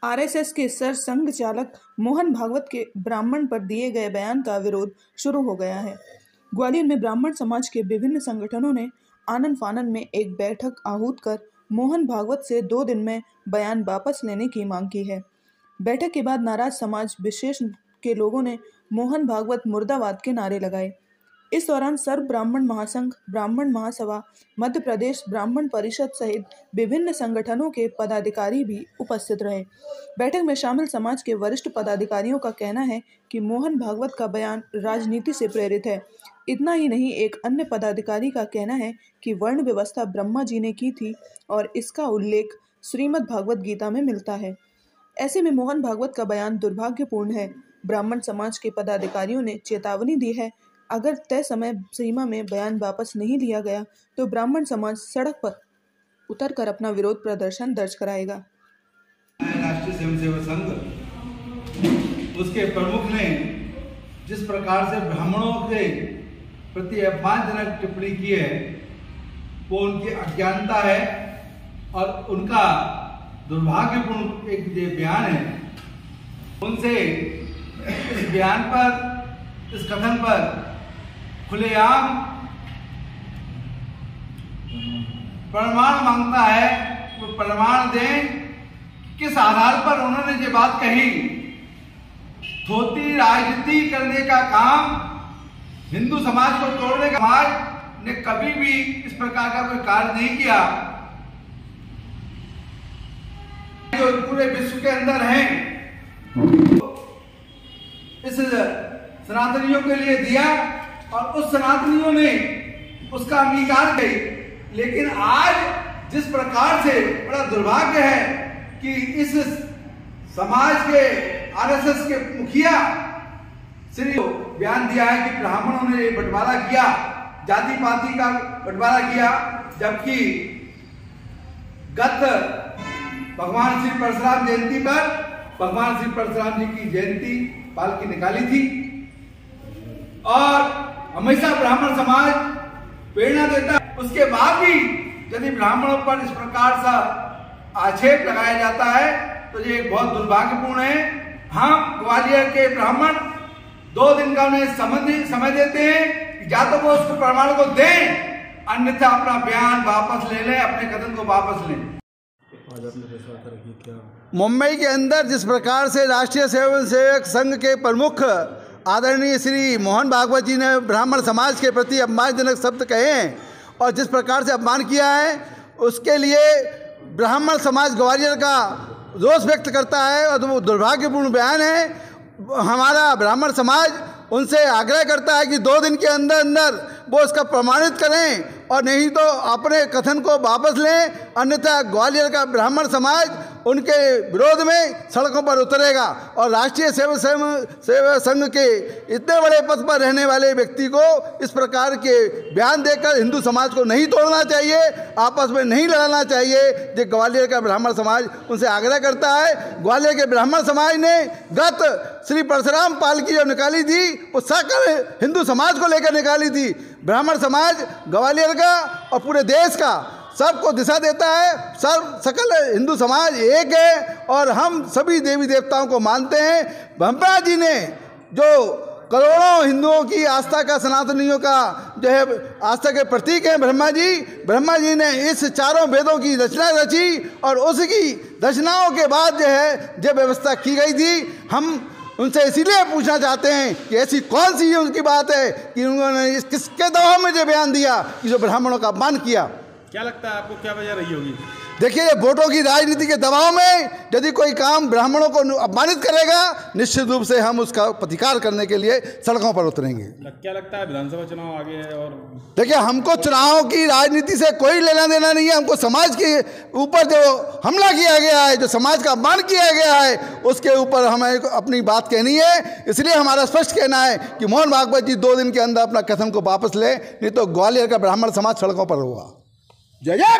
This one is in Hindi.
आरएसएस के सर संघ चालक मोहन भागवत के ब्राह्मण पर दिए गए बयान का विरोध शुरू हो गया है। ग्वालियर में ब्राह्मण समाज के विभिन्न संगठनों ने आनन फानन में एक बैठक आहूत कर मोहन भागवत से 2 दिन में बयान वापस लेने की मांग की है। बैठक के बाद नाराज समाज विशेष के लोगों ने मोहन भागवत मुर्दाबाद के नारे लगाए। इस दौरान सर्व ब्राह्मण महासंघ, ब्राह्मण महासभा, मध्य प्रदेश ब्राह्मण परिषद सहित विभिन्न संगठनों के पदाधिकारी भी उपस्थित रहे। बैठक में शामिल समाज के वरिष्ठ पदाधिकारियों का कहना है कि मोहन भागवत का बयान राजनीति से प्रेरित है। इतना ही नहीं, एक अन्य पदाधिकारी का कहना है कि वर्ण व्यवस्था ब्रह्मा जी ने की थी और इसका उल्लेख श्रीमद् भागवत गीता में मिलता है। ऐसे में मोहन भागवत का बयान दुर्भाग्यपूर्ण है। ब्राह्मण समाज के पदाधिकारियों ने चेतावनी दी है, अगर तय समय सीमा में बयान वापस नहीं लिया गया तो ब्राह्मण समाज सड़क पर उतरकर अपना विरोध प्रदर्शन दर्ज कराएगा। राष्ट्रीय स्वयंसेवक संघ उसके प्रमुख ने जिस प्रकार से ब्राह्मणों के प्रति अपमानजनक टिप्पणी की है वो उनकी अज्ञानता है और उनका दुर्भाग्यपूर्ण एक जो बयान है। उनसे इस बयान पर, इस कथन पर खुलेआम प्रमाण मांगता है, वो प्रमाण दें किस आधार पर उन्होंने ये बात कही। धोती राजनीति करने का काम, हिंदू समाज को तोड़ने का, समाज ने कभी भी इस प्रकार का कोई कार्य नहीं किया। जो पूरे विश्व के अंदर हैं इस सनातनियों के लिए दिया और उस सनातनियों ने उसका अंगीकार की। लेकिन आज जिस प्रकार से बड़ा दुर्भाग्य है कि इस समाज के आरएसएस के मुखिया श्री बयान दिया है कि ब्राह्मणों ने बंटवारा किया, जाति पाति का बंटवारा किया, जबकि गत भगवान श्री परशुराम जयंती पर भगवान श्री परशुराम जी की जयंती पालकी निकाली थी और हमेशा ब्राह्मण समाज प्रेरणा देता है। उसके बाद भी यदि ब्राह्मणों पर इस प्रकार सा आक्षेप लगाया जाता है तो ये बहुत दुर्भाग्यपूर्ण है। हम ग्वालियर के ब्राह्मण 2 दिन का उन्हें समय देते हैं, या तो वो उसको प्रमाण को दें, अन्यथा अपना बयान वापस ले लें, अपने कथन को वापस लें। मुंबई के अंदर जिस प्रकार से राष्ट्रीय स्वयंसेवक संघ के प्रमुख आदरणीय श्री मोहन भागवत जी ने ब्राह्मण समाज के प्रति अपमानजनक शब्द कहे हैं और जिस प्रकार से अपमान किया है, उसके लिए ब्राह्मण समाज ग्वालियर का रोष व्यक्त करता है और वो दुर्भाग्यपूर्ण बयान है। हमारा ब्राह्मण समाज उनसे आग्रह करता है कि 2 दिन के अंदर अंदर वो इसका प्रमाणित करें और नहीं तो अपने कथन को वापस लें, अन्यथा ग्वालियर का ब्राह्मण समाज उनके विरोध में सड़कों पर उतरेगा। और राष्ट्रीय स्वयंसेवक संघ के इतने बड़े पद पर रहने वाले व्यक्ति को इस प्रकार के बयान देकर हिंदू समाज को नहीं तोड़ना चाहिए, आपस में नहीं लड़ाना चाहिए। जो ग्वालियर का ब्राह्मण समाज उनसे आग्रह करता है। ग्वालियर के ब्राह्मण समाज ने गत श्री परशुराम पालकी जो निकाली थी वो सकल हिंदू समाज को लेकर निकाली थी। ब्राह्मण समाज ग्वालियर का और पूरे देश का सबको दिशा देता है। सकल हिंदू समाज एक है और हम सभी देवी देवताओं को मानते हैं। ब्रह्मा जी ने जो करोड़ों हिंदुओं की आस्था का, सनातनियों का जो है आस्था के प्रतीक हैं ब्रह्मा जी ने इस 4 वेदों की रचना रची और उसकी रचनाओं के बाद जो है जो व्यवस्था की गई थी। हम उनसे इसीलिए पूछना चाहते हैं कि ऐसी कौन सी उनकी बात है कि उन्होंने इस किसके दबाव में जो बयान दिया कि जो ब्राह्मणों का अपमान किया। क्या लगता है आपको, क्या वजह रही होगी? देखिए, ये वोटों की राजनीति के दबाव में यदि कोई काम ब्राह्मणों को अपमानित करेगा, निश्चित रूप से हम उसका प्रतिकार करने के लिए सड़कों पर उतरेंगे। क्या लगता है विधानसभा चुनाव आगे है? और देखिए, हमको चुनाव की राजनीति से कोई लेना देना नहीं है। हमको समाज के ऊपर जो हमला किया गया है, जो समाज का अपमान किया गया है, उसके ऊपर हमें अपनी बात कहनी है। इसलिए हमारा स्पष्ट कहना है कि मोहन भागवत जी 2 दिन के अंदर अपना कथन को वापस ले, नहीं तो ग्वालियर का ब्राह्मण समाज सड़कों पर होगा। जय जय।